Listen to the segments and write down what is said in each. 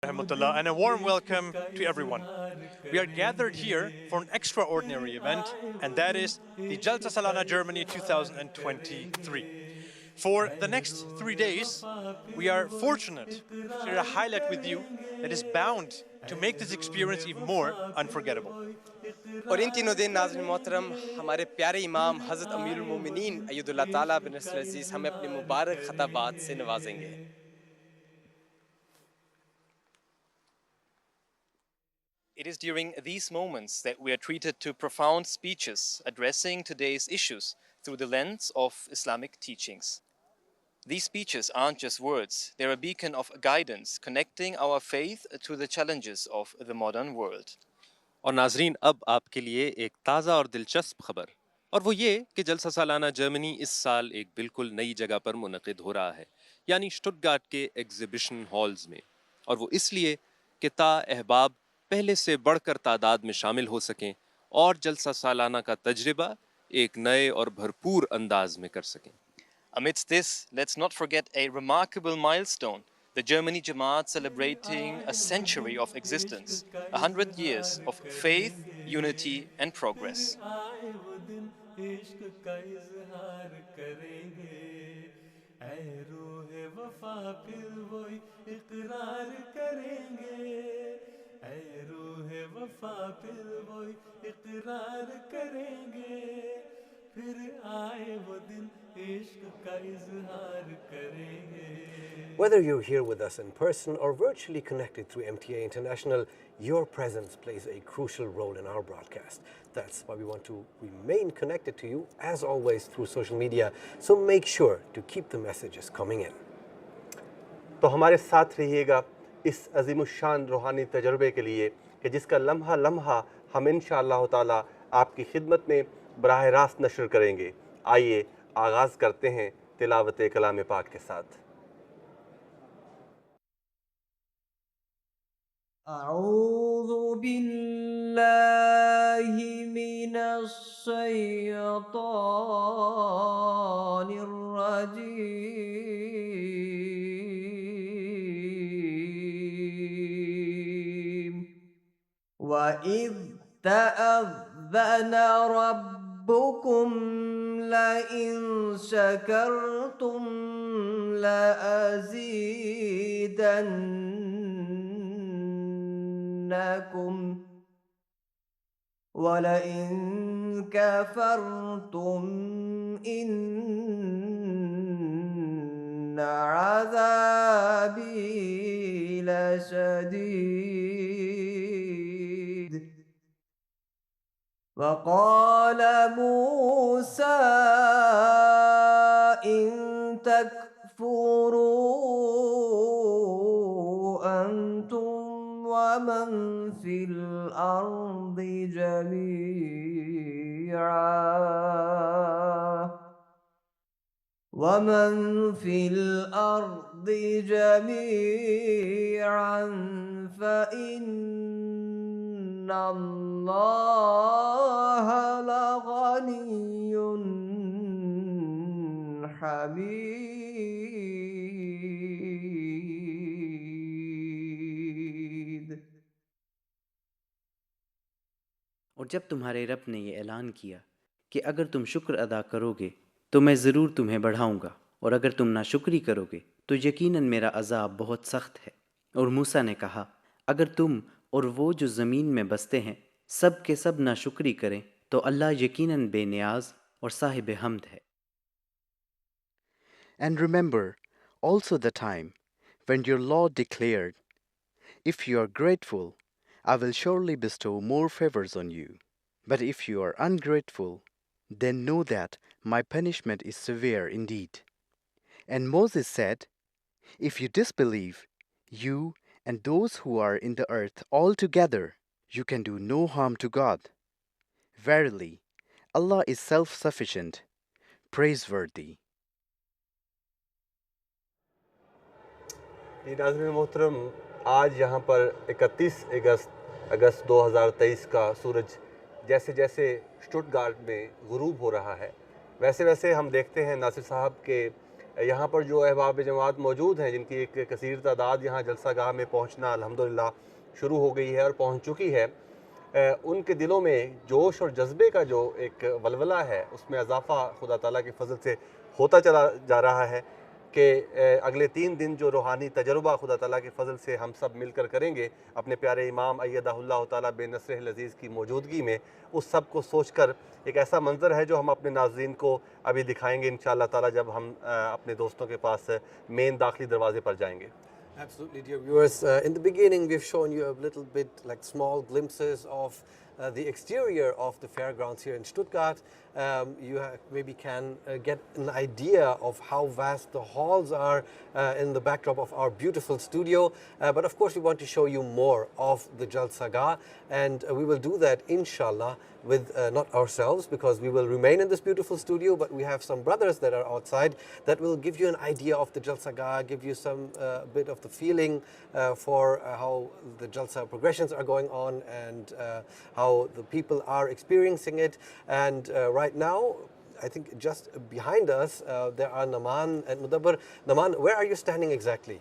Rahmatullah, and a warm welcome to everyone. We are gathered here for an extraordinary event, and that is the Jalsa Salana Germany 2023. For the next 3 days, we are fortunate to share a highlight with you that is bound to make this experience even more unforgettable. और इन तीनों दिन नाज़रीन मोहतरम हमारे प्यारे इमाम हज़रत अमीरुल मोमिनीन अय्यदुल्लाह ताला बिन नस्र अज़ीज़ हमें अपने मुबारक खताबात से नवाजेंगे। It is during these moments that we are treated to profound speeches addressing today's issues through the lens of Islamic teachings. These speeches aren't just words, they're a beacon of guidance connecting our faith to the challenges of the modern world. और नाजरीन अब आपके लिए एक ताज़ा और दिलचस्प खबर, और वो ये कि जलसा सालाना जर्मनी इस साल एक बिल्कुल नई जगह पर मुनक़िद हो रहा है, यानी स्टुटगार्ट के एग्जिबिशन हॉल्स में। और वो इसलिए कि अहबाब पहले से बढ़कर तादाद में शामिल हो सकें और जलसा सालाना का तजर्बा एक नए और भरपूर अंदाज में कर सकें। Amidst this, let's not forget a remarkable milestone, the Germany Jamaat celebrating a century of existence, 100 years of faith, unity and progress. Whether you're here with us in person or virtually connected through MTA International, your presence plays a crucial role in our broadcast. That's why we want to remain connected to you, as always, through social media. So make sure to keep the messages coming in. तो हमारे साथ रहिएगा इस अज़ीमुश्शान रूहानी तजर्बे के लिए कि जिसका लम्हा लम्हा हम इंशाअल्लाह ताला आपकी खिदमत में बराह रास्त नशर करेंगे। आइए आगाज़ करते हैं तिलावत कलाम पाक के साथ। अऊज़ु बिल्लाहि मिनश शैतानिर रजीम व इज़ तअज़्ज़न रब्बुकुम लइन शकरतुम लअज़ीदन्नकुम वलइन कफरतुम इन्न अज़ाबी लशदीद वक़ाल मूसा इन तकफुरू अंतुम वमन फिल अर्दि जमीआ वमन फिल अर्दि जमीअन फइन्नल्लाह लग़नियुन हमीद। और जब तुम्हारे रब ने ये ऐलान किया कि अगर तुम शुक्र अदा करोगे तो मैं ज़रूर तुम्हें बढ़ाऊँगा, और अगर तुम नाशुक्री करोगे तो यकीनन मेरा अज़ाब बहुत सख्त है। और मूसा ने कहा, अगर तुम और वो जो ज़मीन में बसते हैं सब के सब नाशुक्री करें तो अल्लाह यकीनन बेनियाज और साहिब हम्द है। And remember also the time when your Lord declared, if you are grateful, I will surely bestow more favors on you. But if you are ungrateful, then know that my punishment is severe indeed. And Moses said, if you disbelieve, you and those who are in the earth altogether, you can do no harm to God. Verily, Allah is self-sufficient, praiseworthy. नाज़रीन मोहतरम, आज यहाँ पर 31 अगस्त 2023 का सूरज जैसे जैसे Stuttgart में गुरूब हो रहा है, वैसे वैसे हम देखते हैं नासिर साहब के यहाँ पर जो अहबाब जमात मौजूद हैं, जिनकी एक कसीर तादाद यहाँ जलसा गाह में पहुँचना अल्हम्दुलिल्लाह शुरू हो गई है और पहुँच चुकी है, उनके दिलों में जोश और जज्बे का जो एक वलवला है, उसमें इजाफ़ा खुदा ताला के फजल से होता चला जा रहा है कि अगले 3 दिन जो रूहानी तजर्बा खुदा ताला के फजल से हम सब मिलकर करेंगे अपने प्यारे इमाम अय्यदहुल्लाह ताला बेनसरिह अज़ीज़ की मौजूदगी में, उस सब को सोचकर एक ऐसा मंज़र है जो हम अपने नाज़रीन को अभी दिखाएंगे इंशाअल्लाह ताला, जब हम अपने दोस्तों के पास मेन दाखिली दरवाजे पर जाएंगे। Absolutely, dear viewers. In the beginning, we've shown you a little bit like small glimpses of the exterior of the fairgrounds here in Stuttgart. You maybe can get an idea of how vast the halls are in the backdrop of our beautiful studio. But of course, we want to show you more of the Jalsa Gah, and we will do that, inshallah, with not ourselves, because we will remain in this beautiful studio, but we have some brothers that are outside that will give you an idea of the Jalsa Gah, give you some bit of the feeling for how the Jalsa progressions are going on and how the people are experiencing it. And right now, I think just behind us, there are Naman and Mudabbir. Naman, where are you standing exactly?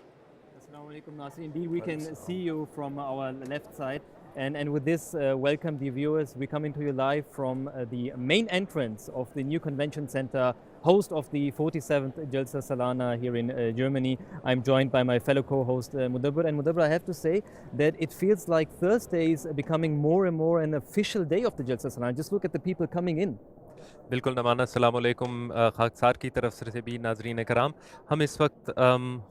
Assalamu alaikum, Nasir. Indeed, we can see you from our left side. And with this, welcome the viewers. We're coming to you live from the main entrance of the new convention center, host of the 47th Jalsa Salana here in Germany. I'm joined by my fellow co-host Mudabbir. And Mudabbir, I have to say that it feels like Thursday is becoming more and more an official day of the Jalsa Salana. Just look at the people coming in. बिल्कुल नमान, अस्सलाम वालेकुम खाकसार की तरफ से भी नाजरीन कराम। हम इस वक्त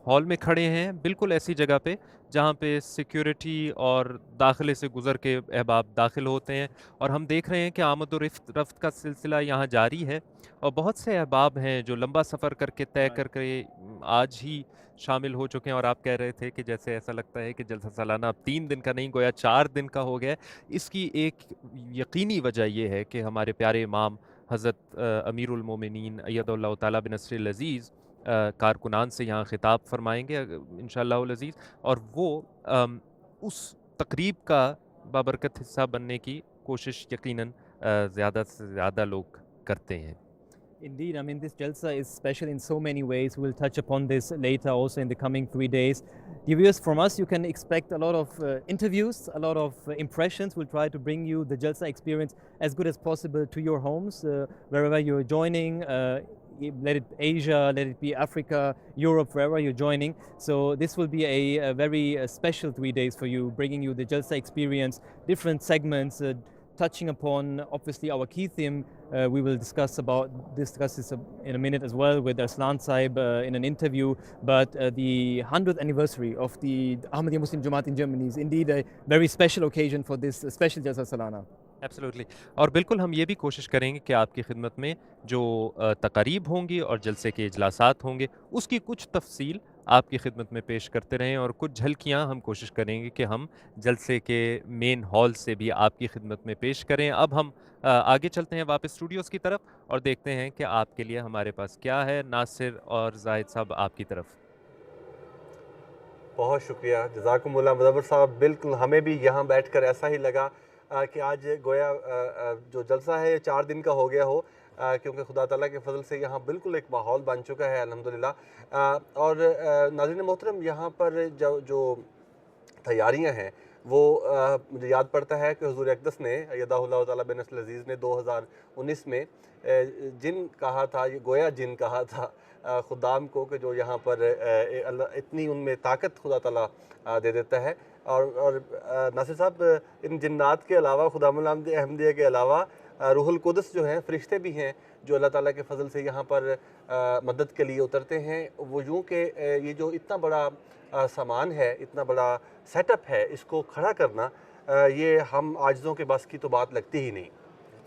हॉल में खड़े हैं, बिल्कुल ऐसी जगह पे जहाँ पे सिक्योरिटी और दाखिले से गुज़र के अहबाब दाखिल होते हैं, और हम देख रहे हैं कि आमद और रफ्त का सिलसिला यहाँ जारी है, और बहुत से अहबाब हैं जो लंबा सफ़र करके तय करके आज ही शामिल हो चुके हैं। और आप कह रहे थे कि जैसे ऐसा लगता है कि जलसा सालाना अब 3 दिन का नहीं, गोया 4 दिन का हो गया। इसकी एक यकीनी वजह यह है कि हमारे प्यारे इमाम हज़रत अमीरुल मोमिनीन अय्यदहुल्लाह ताला बिनस्रिल अज़ीज़ कारकुनान से यहाँ ख़िताब फरमाएंगे इंशाअल्लाह अज़ीज़, और वो उस तकरीब का बाबरकत हिस्सा बनने की कोशिश यकीनन ज़्यादा से ज़्यादा लोग करते हैं। Indeed, I mean, this Jalsa is special in so many ways. We'll touch upon this later also in the coming 3 days. The viewers, from us, you can expect a lot of interviews, a lot of impressions. We'll try to bring you the Jalsa experience as good as possible to your homes, wherever you're joining. Let it Asia, let it be Africa, Europe, wherever you're joining. So this will be a very special 3 days for you, bringing you the Jalsa experience, different segments, touching upon obviously our key theme. We will discuss this in a minute as well with Arslan Saib in an interview. But the 100th anniversary of the Ahmadiyya Muslim Jamaat in Germany is indeed a very special occasion for this special Jalsa Salana. Absolutely, और बिल्कुल हम ये भी कोशिश करेंगे कि आपकी खिदमत में जो तकारीब होंगी और जलसे के इजलासात होंगे उसकी कुछ तफसील आपकी खिदमत में पेश करते रहें, और कुछ झलकियाँ हम कोशिश करेंगे कि हम जलसे के मेन हॉल से भी आपकी खिदमत में पेश करें। अब हम आगे चलते हैं वापस स्टूडियोज़ की तरफ और देखते हैं कि आपके लिए हमारे पास क्या है। नासिर और जाहिद साहब, आपकी तरफ। बहुत शुक्रिया, जज़ाकुमुल्लाह मुदब्बिर साहब। बिल्कुल हमें भी यहाँ बैठकर ऐसा ही लगा कि आज गोया जो जलसा है ये 4 दिन का हो गया हो, क्योंकि खुदा ताला के फजल से यहाँ बिल्कुल एक माहौल बन चुका है अल्हम्दुलिल्लाह। और नाज़रीन मोहतरम, यहाँ पर जो तैयारियाँ हैं वो मुझे याद पड़ता है कि हुज़ूर अक़दस ने अय्यदहुल्लाह ताला बिनस्रिल अज़ीज़ ने 2019 में जिन कहा था, ये गोया जिन कहा था खुदाम को कि जो यहाँ पर इतनी उनमें ताकत खुदा ताला दे देता है। और नासिर साहब, इन जिन्नात के अलावा, खुदामुल अहमदिया के अलावा रूहुल कुदस जो हैं, फ़रिश्ते भी हैं जो अल्लाह ताला के फ़ज़ल से यहाँ पर मदद के लिए उतरते हैं। वो यूँ कि ये जो इतना बड़ा सामान है, इतना बड़ा सेटअप है, इसको खड़ा करना ये हम आजिज़ों के बस की तो बात लगती ही नहीं।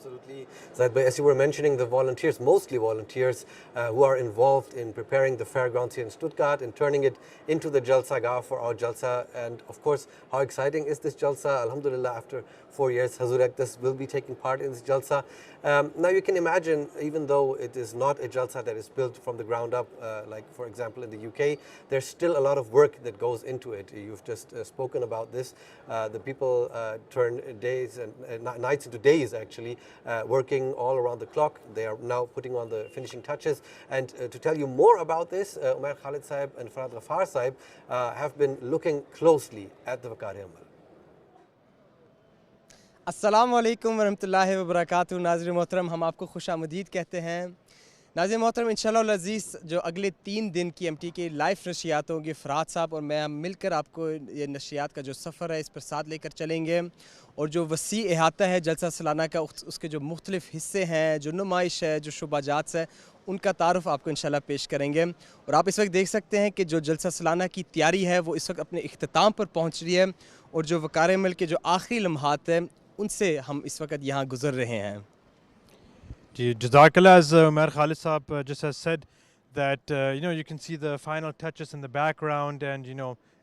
Absolutely. Zaid, as you were mentioning, the volunteers, mostly volunteers who are involved in preparing the fairgrounds here in Stuttgart and turning it into the Jalsa Gah for our Jalsa. And of course, how exciting is this Jalsa? Alhamdulillah, after 4 years, Hazur Aqdas will be taking part in this Jalsa. Now you can imagine, even though it is not a Jalsa that is built from the ground up, like for example in the UK, there's still a lot of work that goes into it. You've just spoken about this. The people turn days and nights into days actually working all around the clock. They are now putting on the finishing touches. And to tell you more about this, Umair Khalid Saib and Farhad Ghaffar Saib have been looking closely at the Wakar-e-Amal. अस्सलामु अलैकुम वरहमतुल्लाहि वबरकातुहू। नाज़रीन मोहतरम, हम आपको खुशामदीद कहते हैं। नाज़रीन मोहतरम, इंशाअल्लाह अज़ीज़ जो अगले 3 दिन की MTA की लाइव नशियात होंगी, फ़राद साहब और मैं हम मिलकर आपको ये नशियात का जो सफ़र है इस पर साथ लेकर चलेंगे। और जो वसी अहाता है जलसा सालाना का, उसके जो मुख्तलिफ़ हिस्से हैं, जो नुमाइश है, जो शुबाजात है, उनका तारुफ़ आपको इंशाल्लाह पेश करेंगे। और आप इस वक्त देख सकते हैं कि जो जलसा सालाना की तैयारी है वो इस वक्त अपने इख्तिताम पर पहुँच रही है। और जो वकार-ए-अमल के जो आखिरी लम्हात हैं उनसे हम इस वक्त यहाँ गुजर रहे हैं। Jazakallah, as Umair Khalid Saab just has said, that you can see the final touches in the background, and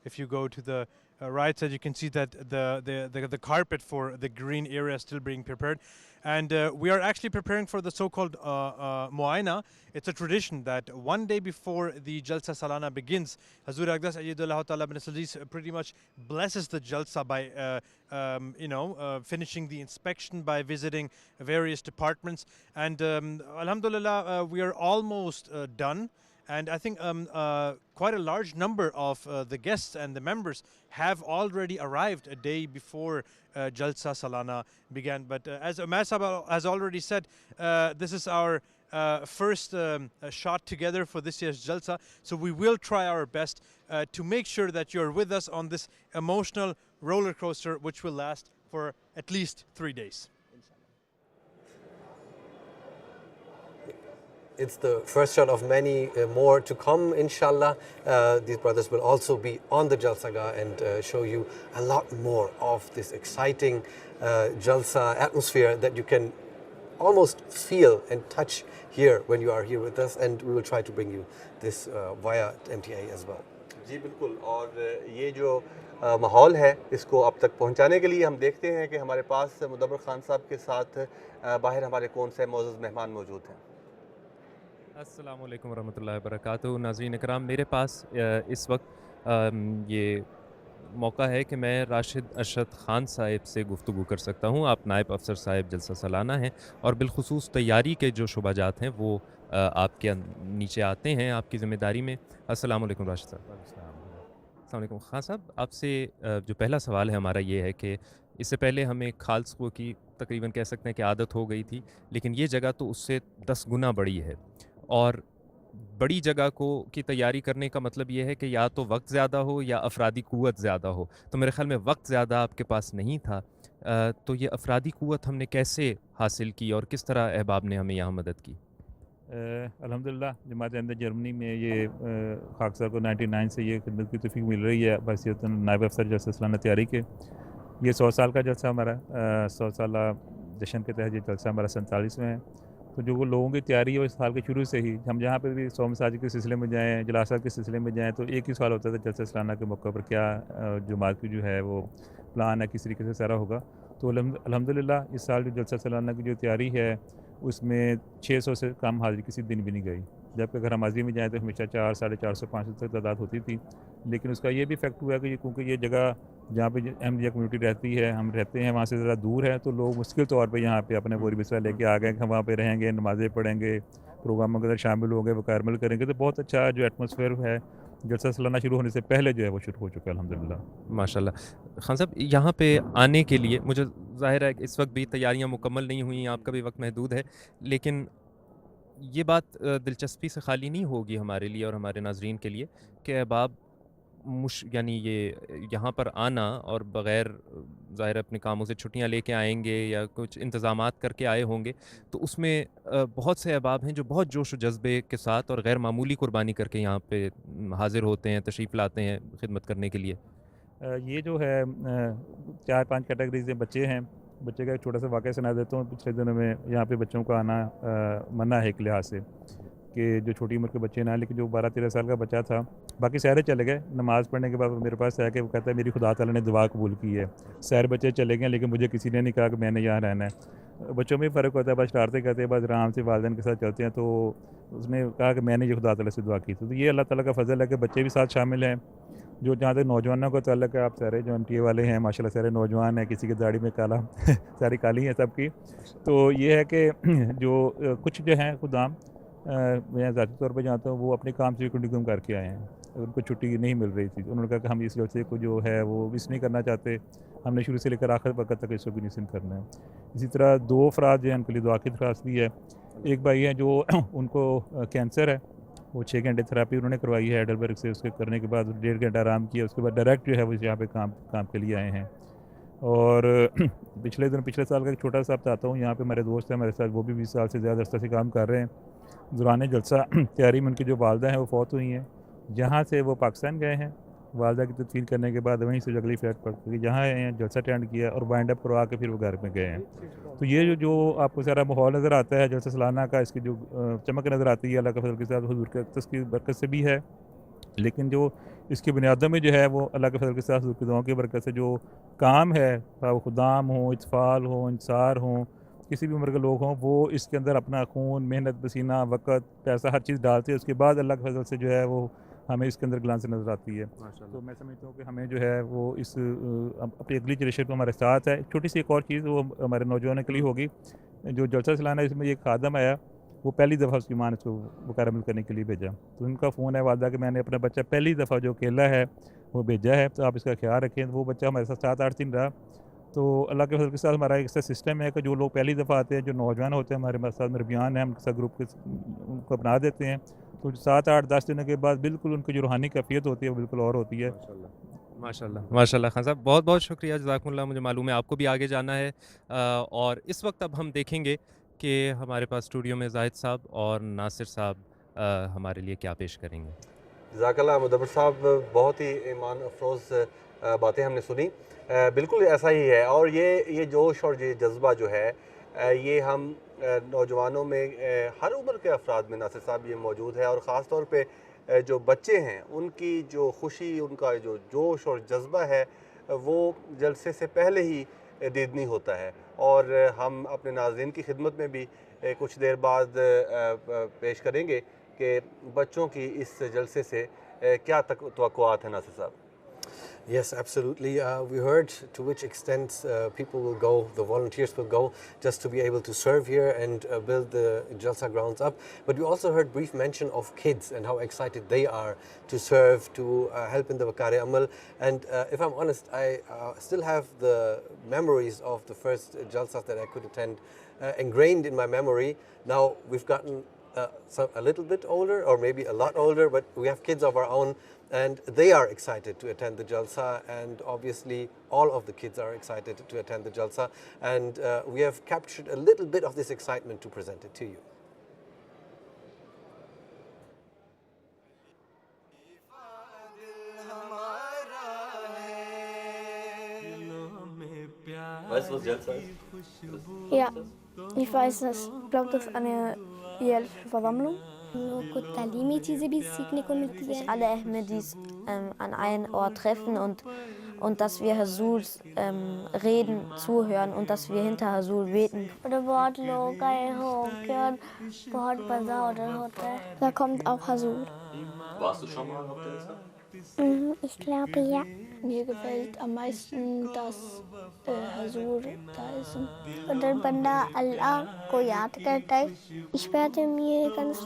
if you go to the right side, you can see that the carpet for the green area is still being prepared. And we are actually preparing for the so-called Muaina. It's a tradition that one day before the Jalsa Salana begins, Hazur Aqdas Ayyadullah Ta'ala bin Aziz pretty much blesses the Jalsa by finishing the inspection, by visiting various departments. And Alhamdulillah, we are almost done. And I think quite a large number of the guests and the members have already arrived a day before Jalsa Salana began. But as Umair Sahab has already said, this is our first shot together for this year's Jalsa. So we will try our best to make sure that you're with us on this emotional roller coaster, which will last for at least 3 days. It's the first shot of many more to come, inshallah. These brothers will also be on the Jalsaga and show you a lot more of this exciting Jalsa atmosphere that you can almost feel and touch here when you are here with us, and we will try to bring you this via MTA as well. जी बिल्कुल, और ये जो माहौल है इसको अब तक पहुंचाने के लिए हम देखते हैं कि हमारे पास मुदब्बर खान साहब के साथ बाहर हमारे कौन से मोअज़्ज़ज़ मेहमान मौजूद हैं। अस्सलामु अलैकुम वरहमतुल्लाहि वबरकातुहू। नाज़रीन इकराम, मेरे पास इस वक्त ये मौका है कि मैं राशिद अरशद ख़ान साहिब से गुफ्तगू कर सकता हूँ। आप नायब अफसर साहिब जलसा सालाना हैं और बिलखुसूस तैयारी के जो शुबाजात हैं वो आपके नीचे आते हैं आपकी ज़िम्मेदारी में। अस्सलामु अलैकुम राशिद साहब। अस्सलामु अलैकुम ख़ान साहब, आपसे जो पहला सवाल है हमारा ये है कि इससे पहले हमें खालसको की तकरीबन कह सकते हैं कि आदत हो गई थी, लेकिन ये जगह तो उससे 10 गुना बड़ी है। और बड़ी जगह की तैयारी करने का मतलब ये है कि या तो वक्त ज़्यादा हो या अफरादी क़ुव्वत ज़्यादा हो। तो मेरे ख़्याल में वक्त ज़्यादा आपके पास नहीं था, तो ये अफरादी क़ुव्वत हमने कैसे हासिल की और किस तरह अहबाब ने हमें यहाँ मदद की? अल्हम्दुलिल्लाह, जमात एमटीए जर्मनी में ये खाक साहब को 99 से ये खिदमत की तौफ़ीक मिल रही है बहसीत नायब अफसर जलसा सालाना तैयारी के। ये 100 साल का जलसा हमारा 100 साला जश्न के तहत ये जलसा हमारा 47वां है। तो जो वो लोगों की तैयारी है वो इस साल के शुरू से ही, हम जहाँ पे भी 100 मसाजिद के सिलसिले में जाएँ, जलासा के सिलसिले में जाएँ, तो एक ही सवाल होता था जलसा सालाना के मौके पर क्या जमात की जो है वो प्लान है, किस तरीके से सारा होगा। तो अल्हम्दुलिल्लाह इस साल जो जलसा सालाना की जो तैयारी है उसमें 600 से कम हाज़िरी किसी दिन भी नहीं गई, जबकि अगर हम हाज़िरी में जाएँ तो हमेशा 400, 450, 500 तक तादाद होती थी। लेकिन उसका ये भी इफेक्ट हुआ कि क्योंकि ये जगह जहाँ पे अहमदिया कम्युनिटी रहती है, हम रहते हैं वहाँ से ज़रा दूर है, तो लोग मुश्किल तौर पे यहाँ पे अपने बोरी बिस्तर लेके आ गए कि हम वहाँ पे रहेंगे, नमाज़ें पढ़ेंगे, प्रोग्रामों के अंदर शामिल होंगे, वकारमल करेंगे। तो बहुत अच्छा जो एटमॉस्फेयर है जलसा सालाना शुरू होने से पहले जो है वो शुरू हो चुका है अल्हम्दुलिल्लाह। माशाल्लाह। खान साहब, यहाँ पे आने के लिए मुझे ज़ाहिर है कि इस वक्त भी तैयारियाँ मुकम्मल नहीं हुई, आपका भी वक्त महदूद है, लेकिन ये बात दिलचस्पी से खाली नहीं होगी हमारे लिए और हमारे नाजरीन के लिए कि अहबाब यानी ये यहाँ पर आना और बग़ैर ज़ाहिर अपने कामों से छुट्टियाँ लेके आएंगे या कुछ इंतज़ामात करके आए होंगे, तो उसमें बहुत से अहबाब हैं जो बहुत जोश व जज्बे के साथ और गैर मामूली कुर्बानी करके यहाँ पे हाज़िर होते हैं, तशरीफ़ लाते हैं खिदमत करने के लिए। ये जो है 4-5 कैटेगरीज के बच्चे हैं। बच्चे का एक छोटा सा वाक़या सुना देता हूँ। पिछले दिनों में यहाँ पे बच्चों का आना मना है एक लिहाज से कि जो छोटी उम्र के बच्चे ना, लेकिन जो 12-13 साल का बच्चा था, बाकी सारे चले गए। नमाज़ पढ़ने के बाद मेरे पास आया कि वो कहता है मेरी खुदा ताला ने दुआ कबूल की है। सारे बच्चे चले गए लेकिन मुझे किसी ने नहीं कहा कि मैंने यहाँ रहना है। बच्चों में फ़र्क होता है, बस शरारतें करते हैं, बस आराम से वालिदैन के साथ चलते हैं। तो उसने कहा कि मैंने ये खुदा ताला से दुआ की। तो ये अल्लाह ताला का फ़ज़ल है कि बच्चे भी साथ शामिल हैं जो जहाँ तक नौजवानों का ताल्लुक है, आप सारे जो MTA वाले हैं माशाल्लाह सारे नौजवान हैं, किसी की दाढ़ी में काला सारी काली हैं सबकी। तो ये है कि जो कुछ जो हैं खुदाम मैं ज़ाती तौर पे जानता हूँ, वो अपने काम से कंटिन्यू करके आए हैं, उनको छुट्टी नहीं मिल रही थी। उन्होंने कहा कि हम इस जलसे को जो है वो मिस नहीं करना चाहते, हमने शुरू से लेकर आखिर वक्त तक इसको फिनिशिंग करना है। इसी तरह 2 अफराद जो हैं उनके लिए दुआ की दरख्वास्त भी है। एक भाई है जो उनको कैंसर है, वो 6 घंटे थेरेपी उन्होंने करवाई है हेडलबर्ग से, उसके करने के बाद 1.5 घंटा आराम किया, उसके बाद डायरेक्ट जो है वो यहाँ पे काम के लिए आए हैं। और पिछले साल का एक छोटा सा बताता हूँ, यहाँ पे हमारे दोस्त हैं हमारे साथ, वो भी 20 साल से ज़्यादा अरसा से काम कर रहे हैं। दौरान जलसा तैयारी में उनकी जो वालदा हैं वो फौत हुई हैं, जहाँ से वो पाकिस्तान गए हैं, वालदा की तदफीन करने के बाद वहीं से अगली फ्लाइट पकड़ के जहाँ आए हैं, जलसा अटेंड किया और वाइंड अप करवा के फिर वो घर में गए हैं। तो ये जो आपको सारा माहौल नज़र आता है जलसा सालाना का, इसकी जो चमक नज़र आती है अल्लाह के फजल के साथ, हुजूर के अक़दस की बरकत से भी है, लेकिन जो इसकी बुनियादों में जो है वो अल्लाह के फजल के साथ हुजूर की दुआओं की बरकत से जो काम है, वो खुदाम हो, इत्फाल हो, इंसार हो, किसी भी उम्र के लोग हों, वो इसके अंदर अपना खून, मेहनत, पसीना, वक़्त, पैसा हर चीज़ डालते हैं। उसके बाद अल्लाह के फजल से जो है वो हमें इसके अंदर ग्लांस नज़र आती है। तो मैं समझता हूँ कि हमें जो है वो इस अपनी अगली जनरेशन को हमारे साथ है। छोटी सी एक और चीज़ वो हमारे नौजवानों के लिए होगी, जो जलसा सालाना इसमें एक खादम आया, वो पहली दफ़ा उसकी माँ ने उसको मुकरमल करने के लिए भेजा। तो उनका फ़ोन है वालदा कि मैंने अपना बच्चा पहली दफ़ा जो अकेला है वो भेजा है, तो आप इसका ख्याल रखें। तो वो बच्चा हमारे साथ 7-8 दिन रहा। तो अल्लाह के फजल के साथ हमारा एक ऐसा सिस्टम है कि जो लोग पहली दफ़ा आते हैं, जो नौजवान होते हैं हमारे साथ मरबियान हैं, हम साथ ग्रुप के उनको अपना देते हैं। तो 7-8-10 दिनों के बाद बिल्कुल उनकी जो रूहानी कैफियत होती है वो बिल्कुल और होती है। माशाल्लाह खान साहब, बहुत बहुत शुक्रिया, जज़ाकुमुल्लाह। मुझे मालूम है आपको भी आगे जाना है, और इस वक्त अब हम देखेंगे कि हमारे पास स्टूडियो में जाहिद साहब और नासिर साहब हमारे लिए क्या पेश करेंगे। जज़ाकल्लाह मुदब्बिर साहब, बहुत ही ईमान अफरोज़ बातें हमने सुनी। बिल्कुल ऐसा ही है, और ये जोश और ये जज्बा जो है ये हम नौजवानों में, हर उम्र के अफराद में नासिर साहब ये मौजूद है, और ख़ास तौर पे जो बच्चे हैं उनकी जो खुशी, उनका जो जोश और जज्बा है वो जलसे से पहले ही दीदनी होता है। और हम अपने नाज़रीन की खिदमत में भी कुछ देर बाद पेश करेंगे कि बच्चों की इस जलसे से क्या तवक्कुआत है नासिर साहब। Yes, absolutely. We heard to which extent people will go, the volunteers will go, just to be able to serve here and build the Jalsa grounds up. But we also heard brief mention of kids and how excited they are to serve, to help in the Wakare Amal. And if I'm honest, I still have the memories of the first Jalsas that I could attend ingrained in my memory. Now we've gotten a little bit older, or maybe a lot older, but we have kids of our own, and they are excited to attend the Jalsa, and obviously all of the kids are excited to attend the Jalsa, and we have captured a little bit of this excitement to present it to you. Weißt du, was Jalsa ist? Ja, ich weiß es. Ich glaube, das ist eine jährliche Versammlung. कुछ तालीमी चीज़ें भी सीखने को मिलती है। Alle Ahmadis an einen Ort treffen und dass wir Hasuls reden, zuhören und dass wir hinter Hasul beten. Da kommt auch Hasul. Warst du schon mal auf Jalsa? Ich glaube ja. Mir gefällt am meisten, dass Hasul da ist. Und dann बंदा अल्लाह को याद करता है। Ich werde mir ganz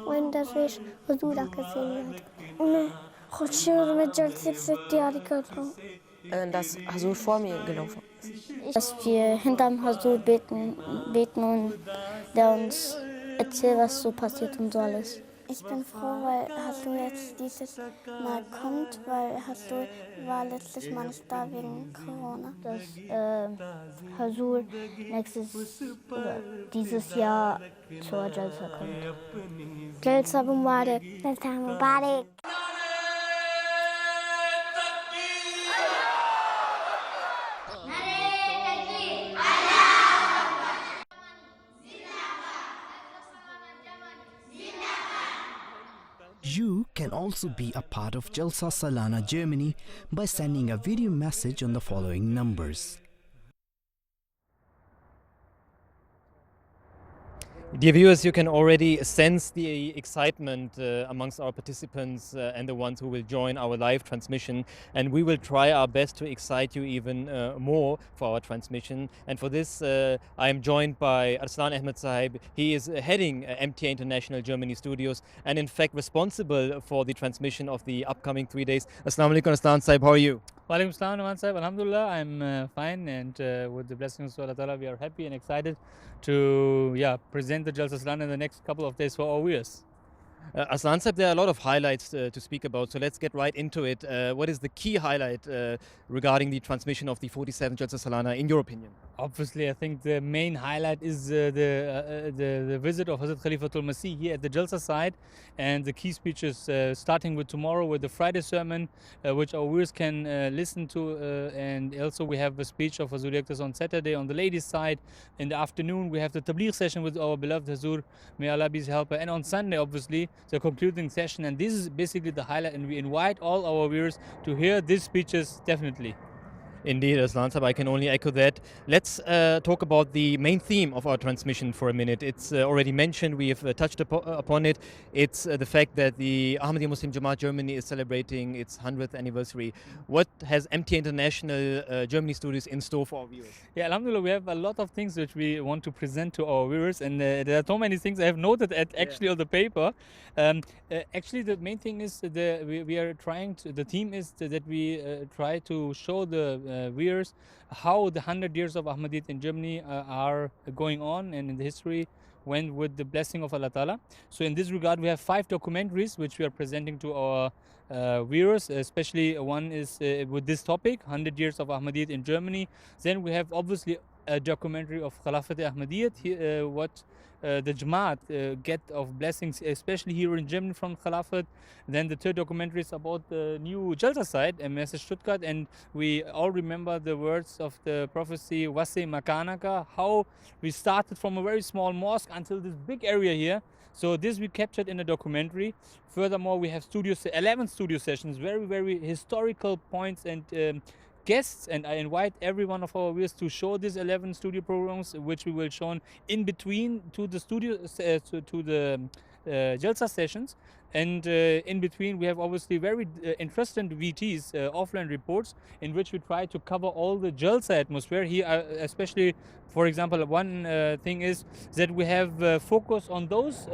freuen, dass ich Huzur आकर से याद करूँ। मैं खुशी और मैं जल्द से तैयारी कर रहा हूँ। Dass Hasul vor mir gelaufen ist. Dass wir hinterm Huzur beten und der uns erzählt, was so passiert und so alles. Ich bin froh, weil Hasul jetzt dieses Mal kommt, weil Hasul war letztes Mal nicht da wegen Corona. Dass Hasul dieses Jahr zur Jalsa kommt. Jalsa Mubarak. Jalsa Mubarak. You can also be a part of Jalsa Salana Germany by sending a video message on the following numbers. Dear viewers, you can already sense the excitement amongst our participants and the ones who will join our live transmission. And we will try our best to excite you even more for our transmission. And for this, I am joined by Arslan Ahmed Sahib. He is heading MTA International Germany Studios and in fact responsible for the transmission of the upcoming 3 days. Assalamu alaikum, Arslan Sahib. How are you? Walaikum salam, Ondemand sahib. Alhamdulillah, I'm fine, and with the blessings of Allah Ta'ala, we are happy and excited to present the Jalsa Salana in the next couple of days for our viewers. Arslan Sahib, there are a lot of highlights to speak about, so let's get right into it. What is the key highlight regarding the transmission of the 47th Jalsa Salana, in your opinion? Obviously, I think the main highlight is the visit of Hazrat Khalifatul Masih here at the Jalsa site, and the key speeches starting with tomorrow with the Friday sermon, which our viewers can listen to, and also we have a speech of Hazur Yaktas on Saturday on the ladies' side. In the afternoon, we have the Tabligh session with our beloved Hazur, may Allah be his helper, and on Sunday, obviously, the concluding session, and this is basically the highlight, and we invite all our viewers to hear these speeches definitely. Indeed, Arslan Sahib, I can only echo that. Let's talk about the main theme of our transmission for a minute. It's already mentioned, we have touched upon it. It's the fact that the Ahmadiyya Muslim Jamaat Germany is celebrating its 100th anniversary. What has MTA International Germany Studios in store for our viewers? Yeah, Alhamdulillah, we have a lot of things which we want to present to our viewers, and there are so many things I have noted actually on the paper. Actually, the main thing is we are trying to, the theme is that we try to show the viewers how the 100 years of Ahmadiyyat in Germany are going on, and in the history went with the blessing of Allah Ta'ala. So in this regard, we have 5 documentaries which we are presenting to our viewers, especially one is with this topic, 100 years of Ahmadiyyat in Germany. Then we have obviously a documentary of Khilafat Ahmadiyyat, what the Jamaat get of blessings, especially here in Germany from Khilafat. Then the third documentary is about the new Jalsa site, MS Stuttgart, and we all remember the words of the prophecy, Wasi Makanaka, how we started from a very small mosque until this big area here. So this we captured in a documentary. Furthermore, we have 11 studio sessions, very, very historical points and guests, and I invite every one of our viewers to show these 11 studio programs, which we will show in between to the studio to the Jalsa sessions. And in between, we have obviously very interesting VTs, offline reports, in which we try to cover all the Jalsa atmosphere here, especially, for example, one thing is that we have focus on those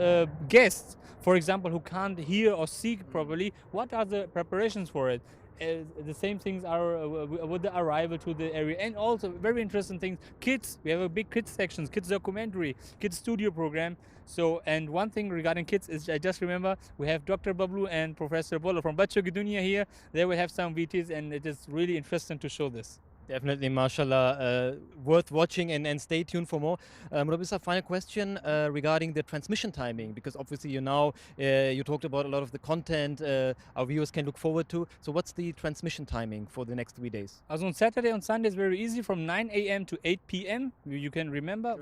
guests, for example, who can't hear or see properly. What are the preparations for it? The same things are with the arrival to the area, and also very interesting things, kids. We have a big kids section, kids documentary, kids studio program. So, and one thing regarding kids is, I just remember, we have Dr. Bablu and Professor Bolo from Bachcho Ki Duniya here. There we have some VTs, and it is really interesting to show this. Definitely, mashallah, worth watching, and stay tuned for more. Murabbi, final question regarding the transmission timing, because obviously you talked about a lot of the content our viewers can look forward to. So what's the transmission timing for the next 3 days? As on Saturday, on Sunday is very easy, from 9 a.m. to 8 p.m. You can remember,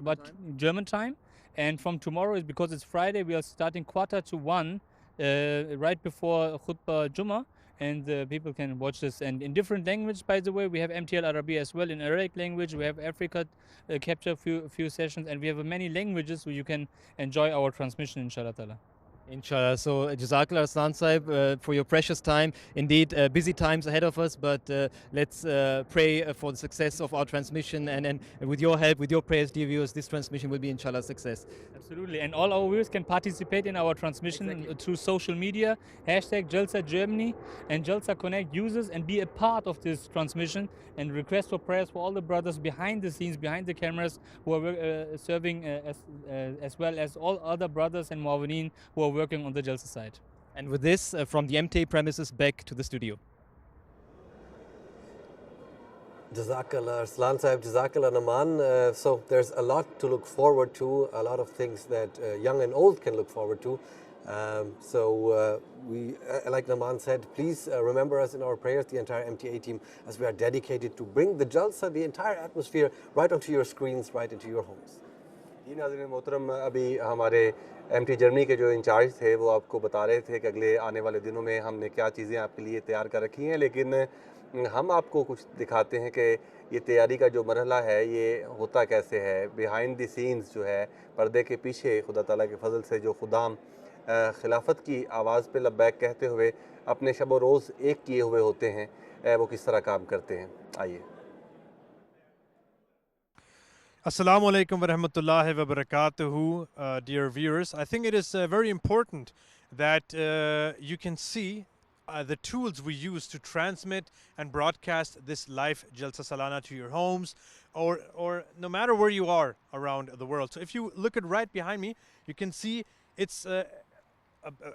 German time. And from tomorrow, is because it's Friday, we are starting 1:45 right before Khutbah Jummah. And people can watch this, and in different language, by the way. We have MTL Arabic as well in Arabic language. We have Africa capture few sessions, and we have many languages where you can enjoy our transmission, inshallah ta'ala. Inshallah. So, Jazakallah Arslan Sahib for your precious time. Indeed, busy times ahead of us, but let's pray for the success of our transmission, and with your help, with your prayers, dear viewers, this transmission will be inshallah a success. Absolutely, and all our viewers can participate in our transmission through social media, #Jalsa Germany and Jalsa Connect users, and be a part of this transmission, and request for prayers for all the brothers behind the scenes, behind the cameras, who are serving as well as all other brothers and muawineen who are working on the Jalsa side. And with this, from the MTA premises, back to the studio. Jazakallah Arslan Sahib, Jazakallah Naman. So there's a lot to look forward to, a lot of things that young and old can look forward to. We, like Naman said, please remember us in our prayers, the entire MTA team, as we are dedicated to bring the Jalsa, the entire atmosphere, right onto your screens, right into your homes. जी नाज़रीन मोहतरम, अभी हमारे MTA Germany के जो in charge थे वो आपको बता रहे थे कि अगले आने वाले दिनों में हमने क्या चीज़ें आपके लिए तैयार कर रखी हैं, लेकिन हम आपको कुछ दिखाते हैं कि ये तैयारी का जो मरहला है ये होता कैसे है, बिहाइंड द सीन्स जो है, पर्दे के पीछे खुदा ताला के फजल से जो खुदाम खिलाफत की आवाज़ पे लब्बैक कहते हुए अपने शब व रोज़ एक किए हुए होते हैं, वो किस तरह काम करते हैं। आइए। Assalamu alaikum wa rahmatullahi wa barakatuhu, dear viewers. I think it is very important that you can see the tools we use to transmit and broadcast this live Jalsa Salana to your homes or no matter where you are around the world. So if you look at right behind me, you can see it's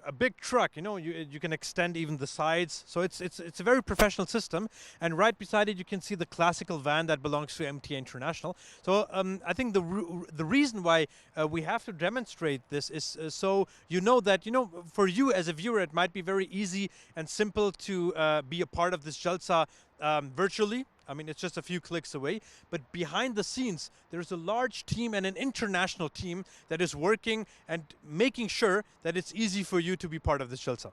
a big truck, you know, you can extend even the sides, so it's a very professional system. And right beside it you can see the classical van that belongs to MTA International. So I think the reason why we have to demonstrate this is so you know that, you know, for you as a viewer it might be very easy and simple to be a part of this Jalsa virtually. I mean, it's just a few clicks away. But behind the scenes, there's a large team and an international team that is working and making sure that it's easy for you to be part of this Jalsa.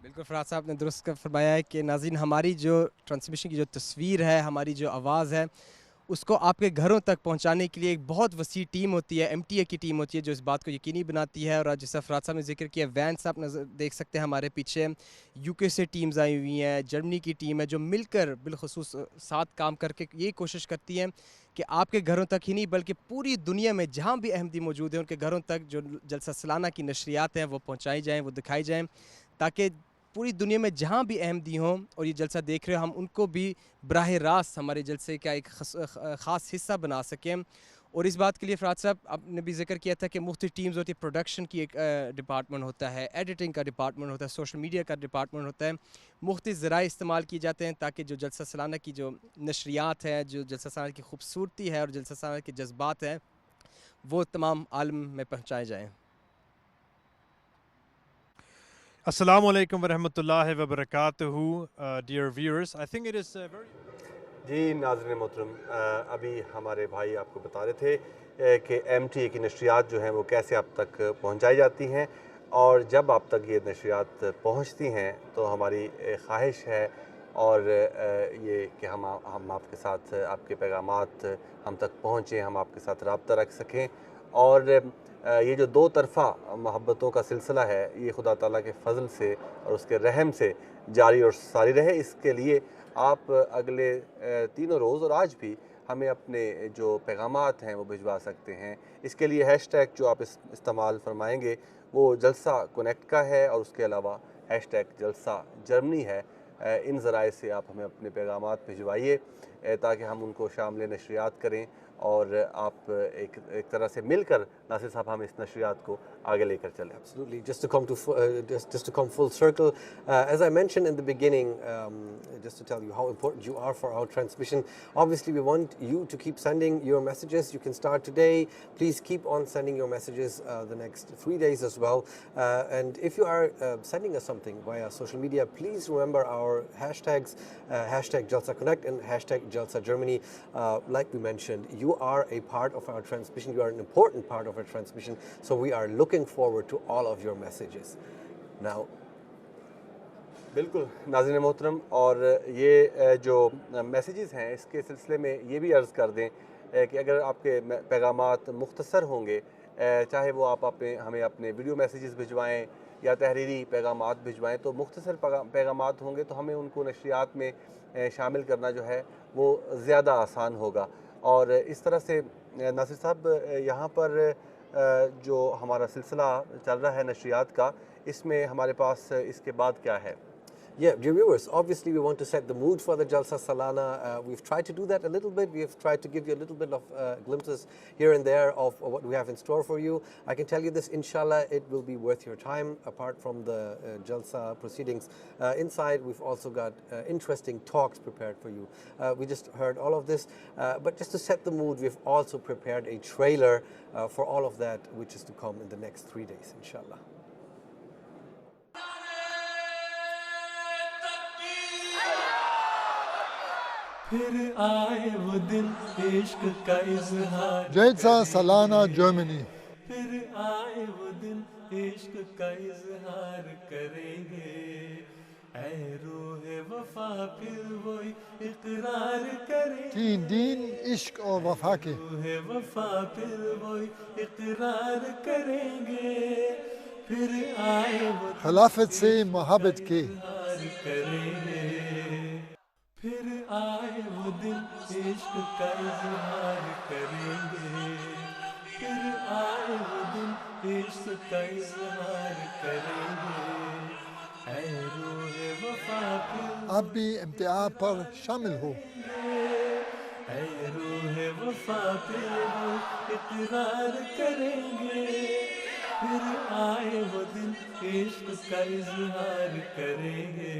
बिल्कुल फराज साहब ने दुरुस्त फरमाया है कि नाज़रीन हमारी जो ट्रांसमिशन की जो तस्वीर है, हमारी जो आवाज़ है, उसको आपके घरों तक पहुंचाने के लिए एक बहुत वसी टीम होती है, एमटीए की टीम होती है जो इस बात को यकीनी बनाती है। और आज जैसा फराज साहब ने जिक्र किया, वैन साहब नज़र देख सकते हैं हमारे पीछे, यूके से टीम्स आई हुई हैं, जर्मनी की टीम है जो मिलकर बिलखुसूस साथ काम करके ये कोशिश करती हैं कि आपके घरों तक ही नहीं बल्कि पूरी दुनिया में जहाँ भी अहमदी मौजूद हैं उनके घरों तक जो जलसा सालाना की नशरियात हैं वो पहुँचाई जाएँ, वो दिखाई जाएँ, ताकि पूरी दुनिया में जहाँ भी अहमदी हों और ये जलसा देख रहे हो हम उनको भी बराह रास्त हमारे जलसे का एक ख़ास हिस्सा बना सकें। और इस बात के लिए फराज साहब आपने भी जिक्र किया था कि मुख्तलिफ टीम्स होती है, प्रोडक्शन की एक डिपार्टमेंट होता है, एडिटिंग का डिपार्टमेंट होता है, सोशल मीडिया का डिपार्टमेंट होता है, मुख्तलिफ ज़राए इस्तेमाल किए जाते हैं ताकि जो जलसा सालाना की जो नशरियात है, जो जलसा सालाना की खूबसूरती है और जलसा सालाना के जज्बात हैं वो तमाम आलम में पहुँचाए जाएँ। Assalamu alaikum wa rahmatullahi wa barakatuhu, dear viewers. I think it is very... जी नाज़रीन मोहतरम, अभी हमारे भाई आपको बता रहे थे कि एमटीए की नशरियात जो हैं वो कैसे आप तक पहुंचाई जाती हैं, और जब आप तक ये नशरियात पहुंचती हैं तो हमारी ख्वाहिश है और ये कि हम आपके साथ आपके पैगामात हम तक पहुँचें, हम आपके साथ रब्ता रख सकें। और ये जो दो तरफ़ा मोहब्बतों का सिलसिला है ये खुदा ताला के फ़ज़ल से और उसके रहम से जारी और सारी रहे। इसके लिए आप अगले तीनों रोज़ और आज भी हमें अपने जो पैगामात हैं वो भिजवा सकते हैं। इसके लिए हैशटैग जो आप इस्तेमाल फरमाएंगे वो जलसा कनेक्ट का है और उसके अलावा हैशटैग जलसा जर्मनी है। इन ज़राए से आप हमें अपने पैगामात भिजवाइए ताकि हम उनको शामिल नशरियात करें और आप एक तरह से मिलकर नासिर साहब हम इस नशरियात को आगे लेकर चलें। Absolutely. Just to come to just to come full circle, as I mentioned in the beginning, just to tell you how important you are for our transmission. Obviously, we want you to keep sending your messages. You can start today. Please keep on sending your messages the next 3 days as well. And if you are sending us something via social media, please remember our hashtags, hashtag Jalsa Connect and hashtag Jalsa Germany. Like we mentioned, you are a part of our transmission. You are an important part of our transmission. So we are looking forward to all of your messages. Now, बिल्कुल नाज़रीन मोहतरम, और ये जो messages हैं इसके सिलसिले में ये भी अर्ज़ कर दें कि अगर आपके पैगामात मुख्तसर होंगे, चाहे वो आप हमें अपने वीडियो मैसेजेस भिजवाएं या तहरीरी पैगामात भिजवाएं, तो मुख्तसर पैगामात होंगे तो हमें उनको नशरियात में शामिल करना जो है वो ज़्यादा आसान होगा। और इस तरह से नासिर साहब यहाँ पर जो हमारा सिलसिला चल रहा है नशरियात का, इसमें हमारे पास इसके बाद क्या है? Yeah, dear viewers, obviously we want to set the mood for the Jalsa Salana. We've tried to do that a little bit. We've tried to give you a little bit of glimpses here and there of what we have in store for you. I can tell you this, inshallah, it will be worth your time. Apart from the Jalsa proceedings inside, we've also got interesting talks prepared for you. We just heard all of this, but just to set the mood, we've also prepared a trailer for all of that, which is to come in the next 3 days, inshallah. Jalsa Salana Germany. तीन दिन इश्क और वफा के खिलाफत से मोहब्बत के फिर आए वो दिन इश्क का इजहार करेंगे फिर आए वो दिन इश्क का इजहार करेंगे ऐ रूहे वफा आप भी इम्तिहा पर शामिल हो ऐ रूहे वफा पे वो इकरार करेंगे फिर आए वो दिन इश्क का इजहार करेंगे